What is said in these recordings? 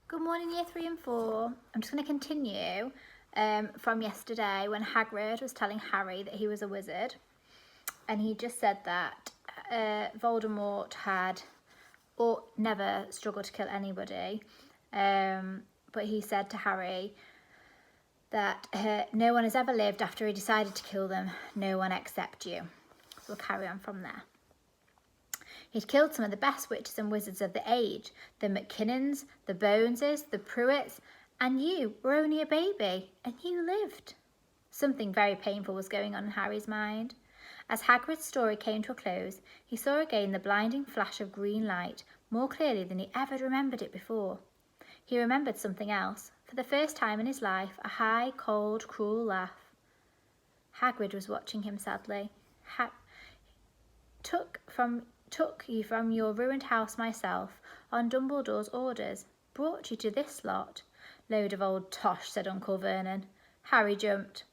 Good morning, year 3 and 4. I'm just going to continue from yesterday when Hagrid was telling Harry that he was a wizard. And he just said that Voldemort had never struggled to kill anybody. But he said to Harry that no one has ever lived after he decided to kill them. No one except you. So we'll carry on from there. He'd killed some of the best witches and wizards of the age, the McKinnons, the Boneses, the Pruitts, and you were only a baby, and you lived. Something very painful was going on in Harry's mind. As Hagrid's story came to a close, he saw again the blinding flash of green light, more clearly than he ever remembered it before. He remembered something else. For the first time in his life, a high, cold, cruel laugh. Hagrid was watching him sadly. Took you from your ruined house myself, on Dumbledore's orders, brought you to this lot. Load of old tosh, said Uncle Vernon. Harry jumped.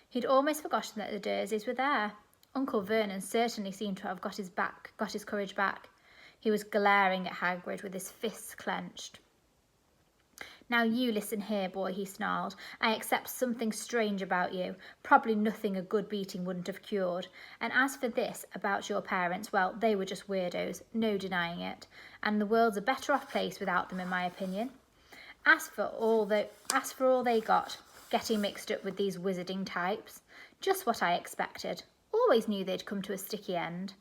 He'd almost forgotten that the Dursleys were there. Uncle Vernon certainly seemed to have got his courage back. He was glaring at Hagrid with his fists clenched. Now you listen here, boy, he snarled. I accept something strange about you. Probably nothing a good beating wouldn't have cured. And as for this about your parents, well, they were just weirdos, no denying it. And the world's a better off place without them, in my opinion. As for all they got, getting mixed up with these wizarding types, just what I expected. Always knew they'd come to a sticky end.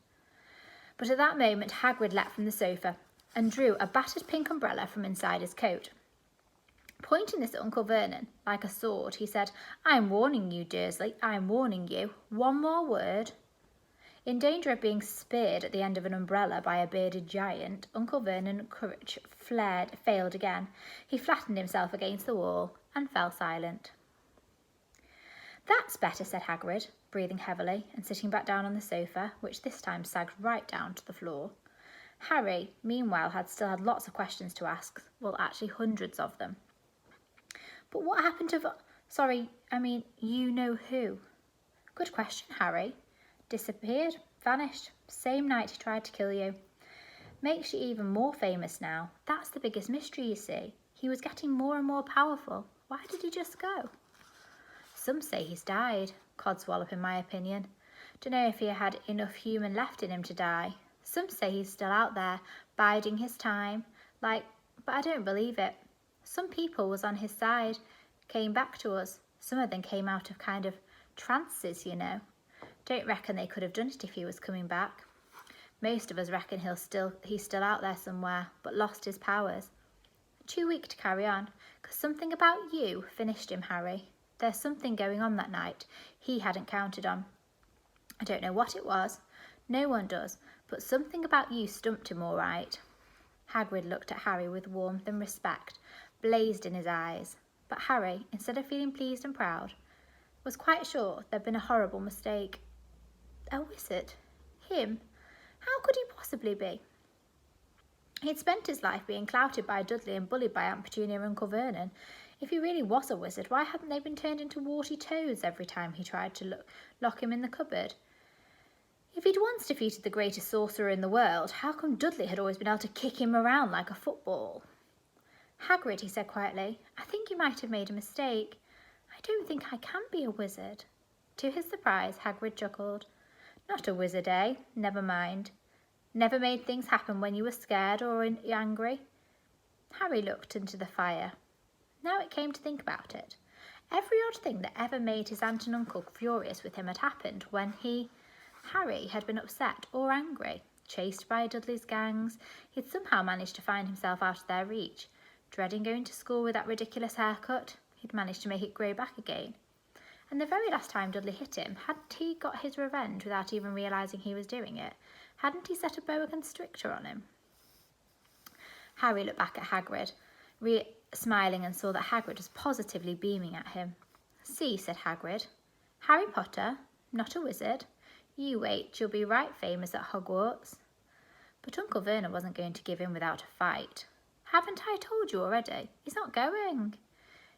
But at that moment, Hagrid leapt from the sofa and drew a battered pink umbrella from inside his coat. Pointing this at Uncle Vernon, like a sword, he said, I'm warning you, Dursley, I'm warning you. One more word. In danger of being speared at the end of an umbrella by a bearded giant, Uncle Vernon's courage failed again. He flattened himself against the wall and fell silent. That's better, said Hagrid, breathing heavily and sitting back down on the sofa, which this time sagged right down to the floor. Harry, meanwhile, still had lots of questions to ask, well, actually hundreds of them. But what happened to you know who? Good question, Harry. Disappeared, vanished, same night he tried to kill you. Makes you even more famous now. That's the biggest mystery, you see. He was getting more and more powerful. Why did he just go? Some say he's died, Codswallop in my opinion. Dunno if he had enough human left in him to die. Some say he's still out there, biding his time, but I don't believe it. Some people was on his side, came back to us. Some of them came out of kind of trances, you know. Don't reckon they could have done it if he was coming back. Most of us reckon he's still out there somewhere, but lost his powers. Too weak to carry on, 'cause something about you finished him, Harry. There's something going on that night he hadn't counted on. I don't know what it was. No one does, but something about you stumped him all right. Hagrid looked at Harry with warmth and respect, blazed in his eyes. But Harry, instead of feeling pleased and proud, was quite sure there'd been a horrible mistake. A wizard? Him? How could he possibly be? He'd spent his life being clouted by Dudley and bullied by Aunt Petunia and Uncle Vernon. If he really was a wizard, why hadn't they been turned into warty toads every time he tried to lock him in the cupboard? If he'd once defeated the greatest sorcerer in the world, how come Dudley had always been able to kick him around like a football? Hagrid, he said quietly, I think you might have made a mistake. I don't think I can be a wizard. To his surprise, Hagrid chuckled. Not a wizard, eh? Never mind. Never made things happen when you were scared or angry? Harry looked into the fire. Now it came to think about it. Every odd thing that ever made his aunt and uncle furious with him had happened when Harry had been upset or angry. Chased by Dudley's gangs, he'd somehow managed to find himself out of their reach. Dreading going to school with that ridiculous haircut, he'd managed to make it grow back again. And the very last time Dudley hit him, hadn't he got his revenge without even realising he was doing it? Hadn't he set a boa constrictor on him? Harry looked back at Hagrid, smiling, and saw that Hagrid was positively beaming at him. See, said Hagrid, Harry Potter, not a wizard. You wait, you'll be right famous at Hogwarts. But Uncle Vernon wasn't going to give in without a fight. Haven't I told you already? He's not going,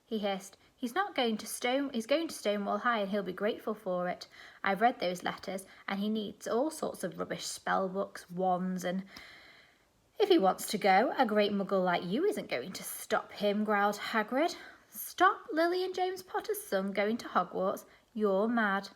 he hissed. He's going to Stonewall High, and he'll be grateful for it. I've read those letters, and he needs all sorts of rubbish spell books, wands, and If he wants to go, a great muggle like you isn't going to stop him, growled Hagrid. Stop Lily and James Potter's son going to Hogwarts? You're mad.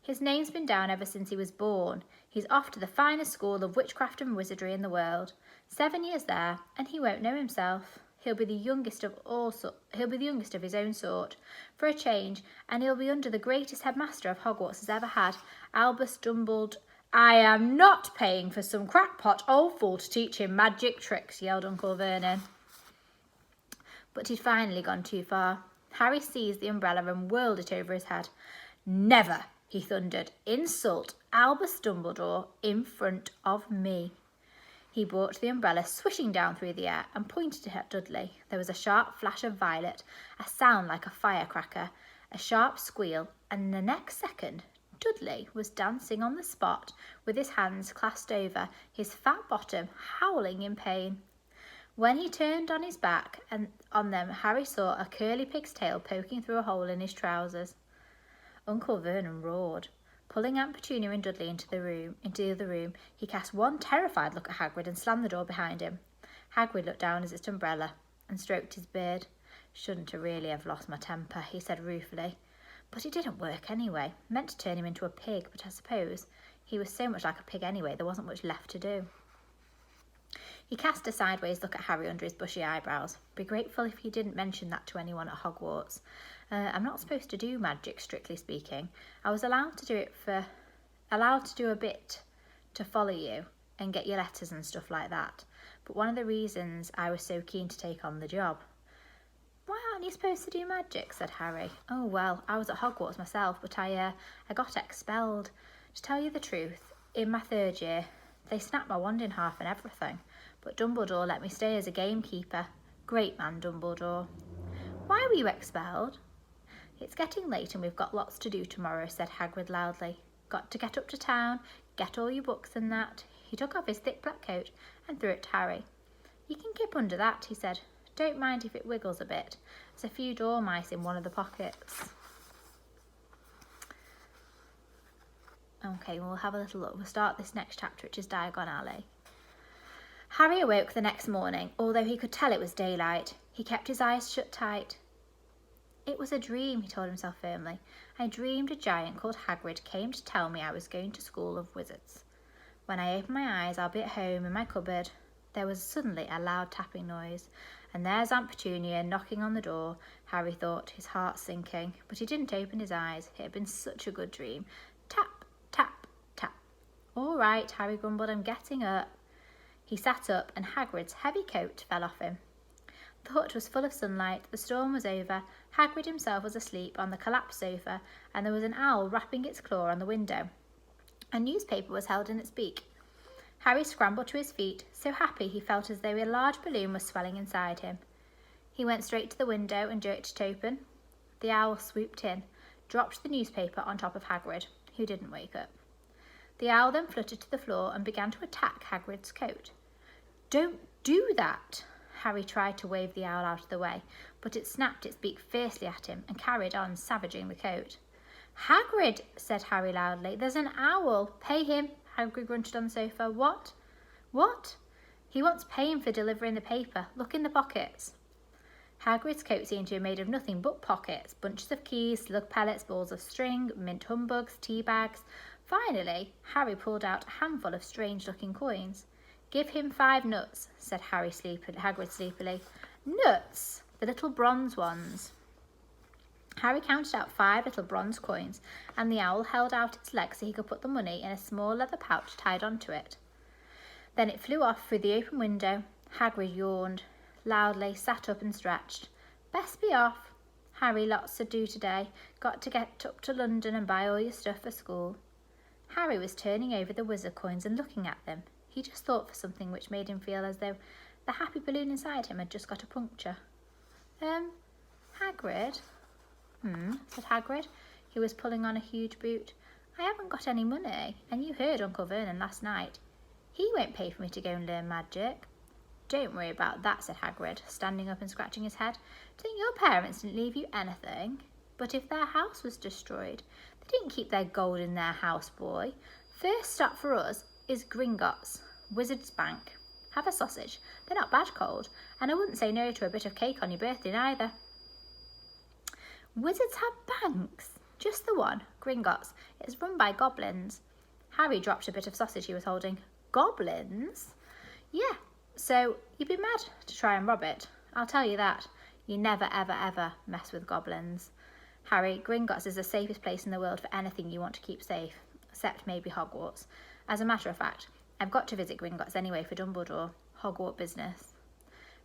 His name's been down ever since he was born. He's off to the finest school of witchcraft and wizardry in the world. 7 years there, and he won't know himself. He'll be the youngest of his own sort, for a change, and he'll be under the greatest headmaster of Hogwarts has ever had, Albus Dumbledore. I am not paying for some crackpot old fool to teach him magic tricks, yelled Uncle Vernon. But he'd finally gone too far. Harry seized the umbrella and whirled it over his head. Never, he thundered, insult Albus Dumbledore in front of me. He brought the umbrella swishing down through the air and pointed it at Dudley. There was a sharp flash of violet, a sound like a firecracker, a sharp squeal, and the next second Dudley was dancing on the spot with his hands clasped over his fat bottom, howling in pain. When he turned on his back and on them, Harry saw a curly pig's tail poking through a hole in his trousers. Uncle Vernon roared. Pulling Aunt Petunia and Dudley into the other room, he cast one terrified look at Hagrid and slammed the door behind him. Hagrid looked down at his umbrella and stroked his beard. Shouldn't have really have lost my temper, he said ruefully. But it didn't work anyway. Meant to turn him into a pig, but I suppose he was so much like a pig anyway, there wasn't much left to do. He cast a sideways look at Harry under his bushy eyebrows. Be grateful if you didn't mention that to anyone at Hogwarts. I'm not supposed to do magic, strictly speaking. I was allowed to do a bit to follow you and get your letters and stuff like that. But one of the reasons I was so keen to take on the job. Why aren't you supposed to do magic? Said Harry. Oh, well, I was at Hogwarts myself, but I got expelled. To tell you the truth, in my 3rd year, they snapped my wand in half and everything. But Dumbledore let me stay as a gamekeeper. Great man, Dumbledore. Why were you expelled? It's getting late and we've got lots to do tomorrow, said Hagrid loudly. Got to get up to town, get all your books and that. He took off his thick black coat and threw it to Harry. You can keep under that, he said. Don't mind if it wiggles a bit. There's a few dormice in one of the pockets. Okay, we'll have a little look. We'll start this next chapter, which is Diagon Alley. Harry awoke the next morning, although he could tell it was daylight. He kept his eyes shut tight. It was a dream, he told himself firmly. I dreamed a giant called Hagrid came to tell me I was going to school of wizards. When I opened my eyes, I'll be at home in my cupboard. There was suddenly a loud tapping noise, and there's Aunt Petunia knocking on the door. Harry thought, his heart sinking, but he didn't open his eyes. It had been such a good dream. Tap, tap, tap. All right, Harry grumbled, I'm getting up. He sat up, and Hagrid's heavy coat fell off him. The hut was full of sunlight, the storm was over, Hagrid himself was asleep on the collapsed sofa, and there was an owl rapping its claw on the window. A newspaper was held in its beak. Harry scrambled to his feet, so happy he felt as though a large balloon was swelling inside him. He went straight to the window and jerked it open. The owl swooped in, dropped the newspaper on top of Hagrid, who didn't wake up. The owl then fluttered to the floor and began to attack Hagrid's coat. Don't do that! Harry tried to wave the owl out of the way, but it snapped its beak fiercely at him and carried on savaging the coat. Hagrid, said Harry loudly, there's an owl. Pay him, Hagrid grunted on the sofa. What? What? He wants paying for delivering the paper. Look in the pockets. Hagrid's coat seemed to be made of nothing but pockets, bunches of keys, slug pellets, balls of string, mint humbugs, tea bags. Finally, Harry pulled out a handful of strange-looking coins. Give him 5 nuts, said Hagrid sleepily. Nuts? The little bronze ones. Harry counted out 5 little bronze coins, and the owl held out its leg so he could put the money in a small leather pouch tied onto it. Then it flew off through the open window. Hagrid yawned loudly, sat up and stretched. Best be off. Harry, lots to do today. Got to get up to London and buy all your stuff for school. Harry was turning over the wizard coins and looking at them. He just thought for something which made him feel as though the happy balloon inside him had just got a puncture. Hagrid? Said Hagrid, who was pulling on a huge boot. I haven't got any money, and you heard Uncle Vernon last night. He won't pay for me to go and learn magic. Don't worry about that, said Hagrid, standing up and scratching his head. Think your parents didn't leave you anything? But if their house was destroyed, they didn't keep their gold in their house, boy. First stop for us is Gringotts, Wizard's Bank. Have a sausage. They're not bad cold, and I wouldn't say no to a bit of cake on your birthday neither. Wizards have banks. Just the one, Gringotts. It's run by goblins. Harry dropped a bit of sausage he was holding. Goblins? Yeah, so you'd be mad to try and rob it. I'll tell you that. You never, ever, ever mess with goblins. Harry, Gringotts is the safest place in the world for anything you want to keep safe, except maybe Hogwarts. As a matter of fact, I've got to visit Gringotts anyway for Dumbledore. Hogwarts business.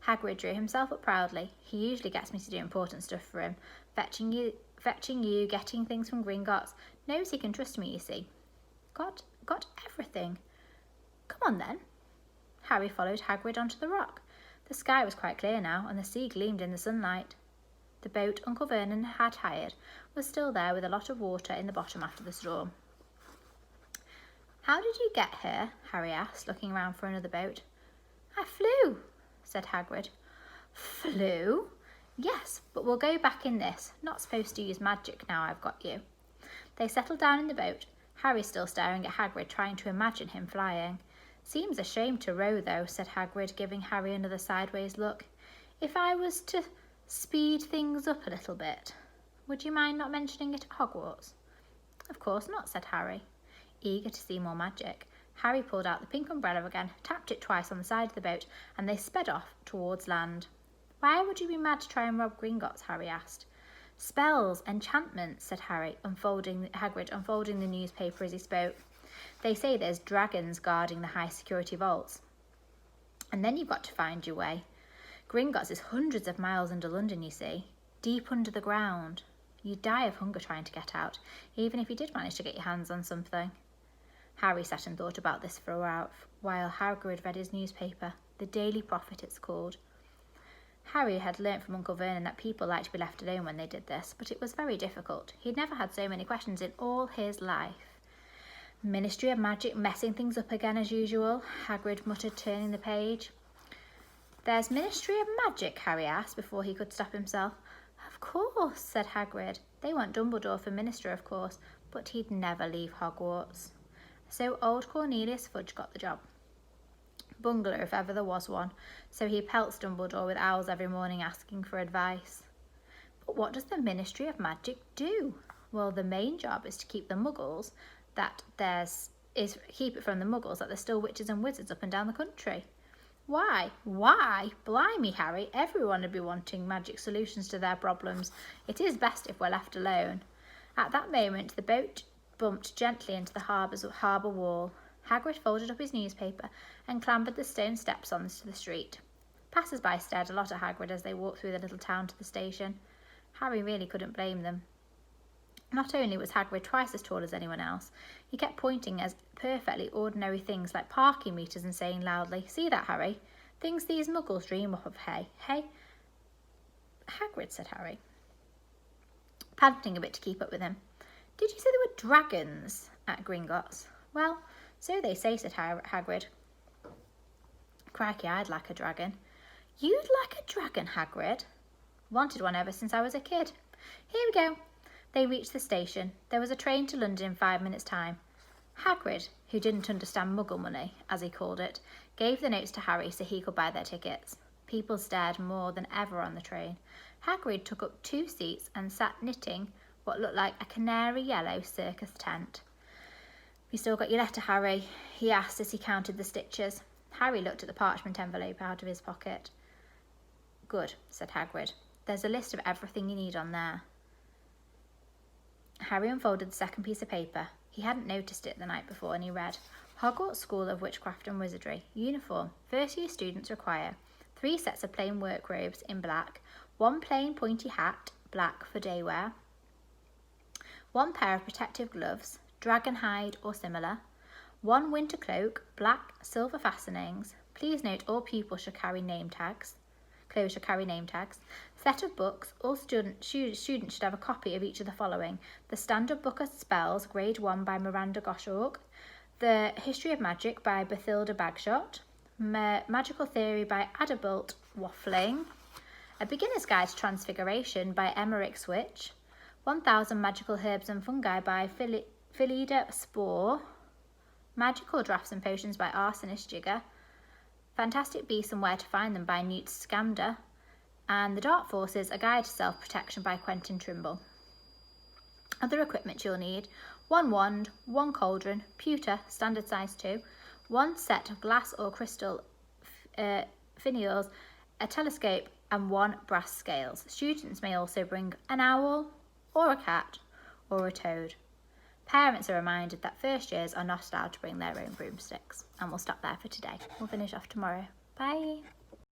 Hagrid drew himself up proudly. He usually gets me to do important stuff for him. Fetching you, getting things from Gringotts. Knows he can trust me, you see. Got everything. Come on then. Harry followed Hagrid onto the rock. The sky was quite clear now, and the sea gleamed in the sunlight. The boat Uncle Vernon had hired was still there with a lot of water in the bottom after the storm. How did you get here? Harry asked, looking around for another boat. I flew, said Hagrid. Flew? Yes, but we'll go back in this. Not supposed to use magic now I've got you. They settled down in the boat, Harry still staring at Hagrid, trying to imagine him flying. Seems a shame to row, though, said Hagrid, giving Harry another sideways look. If I was to speed things up a little bit, would you mind not mentioning it at Hogwarts? Of course not, said Harry, eager to see more magic. Harry pulled out the pink umbrella again, tapped it twice on the side of the boat, and they sped off towards land. Why would you be mad to try and rob Gringotts? Harry asked. Spells, enchantments, said Hagrid, unfolding the newspaper as he spoke. They say there's dragons guarding the high security vaults. And then you've got to find your way. Gringotts is hundreds of miles under London, you see, deep under the ground. You'd die of hunger trying to get out, even if you did manage to get your hands on something. Harry sat and thought about this for a while Hagrid read his newspaper, the Daily Prophet it's called. Harry had learnt from Uncle Vernon that people liked to be left alone when they did this, but it was very difficult. He'd never had so many questions in all his life. Ministry of Magic messing things up again as usual, Hagrid muttered, turning the page. There's Ministry of Magic? Harry asked before he could stop himself. Of course, said Hagrid. They want Dumbledore for Minister, of course, but he'd never leave Hogwarts. So old Cornelius Fudge got the job. Bungler, if ever there was one, so he pelts Dumbledore with owls every morning asking for advice. But what does the Ministry of Magic do? Well, the main job is to keep the muggles keep it from the muggles that there's still witches and wizards up and down the country. Why? Blimey, Harry, everyone would be wanting magic solutions to their problems. It is best if we're left alone. At that moment, the boat bumped gently into the harbour wall. Hagrid folded up his newspaper and clambered the stone steps onto the street. Passers-by stared a lot at Hagrid as they walked through the little town to the station. Harry really couldn't blame them. Not only was Hagrid twice as tall as anyone else, he kept pointing at perfectly ordinary things like parking meters and saying loudly, "See that, Harry? Things these muggles dream up of, hey? Hey?" Hagrid, said Harry, panting a bit to keep up with him. Did you say there were dragons at Gringotts? Well, so they say, said Hagrid. Crikey, I'd like a dragon. You'd like a dragon, Hagrid? Wanted one ever since I was a kid. Here we go. They reached the station. There was a train to London in 5 minutes' time. Hagrid, who didn't understand muggle money, as he called it, gave the notes to Harry so he could buy their tickets. People stared more than ever on the train. Hagrid took up 2 seats and sat knitting what looked like a canary yellow circus tent. You still got your letter, Harry? He asked as he counted the stitches. Harry looked at the parchment envelope out of his pocket. Good, said Hagrid. There's a list of everything you need on there. Harry unfolded the second piece of paper. He hadn't noticed it the night before, and he read, Hogwarts School of Witchcraft and Wizardry. Uniform. First-year students require 3 sets of plain work robes in black, 1 plain pointy hat, black for day wear, 1 pair of protective gloves, dragon hide or similar, 1 winter cloak, black, silver fastenings. Please note all pupils should carry name tags. Clothes should carry name tags. Set of books. All students should have a copy of each of the following. The Standard Book of Spells, Grade 1 by Miranda Goshawk. The History of Magic by Bathilda Bagshot. Magical Theory by Adabult Waffling. A Beginner's Guide to Transfiguration by Emmerich Switch. 1000 Magical Herbs and Fungi by Philida Spore. Magical Draughts and Potions by Arsonist Jigger. Fantastic Beasts and Where to Find Them by Newt Scamander, and The Dark Forces, A Guide to Self-Protection by Quentin Trimble. Other equipment you'll need: 1 wand, 1 cauldron, pewter, standard size 2, 1 set of glass or crystal finials, a telescope and 1 brass scales. Students may also bring an owl or a cat or a toad. Parents are reminded that first years are not allowed to bring their own broomsticks. And we'll stop there for today. We'll finish off tomorrow. Bye.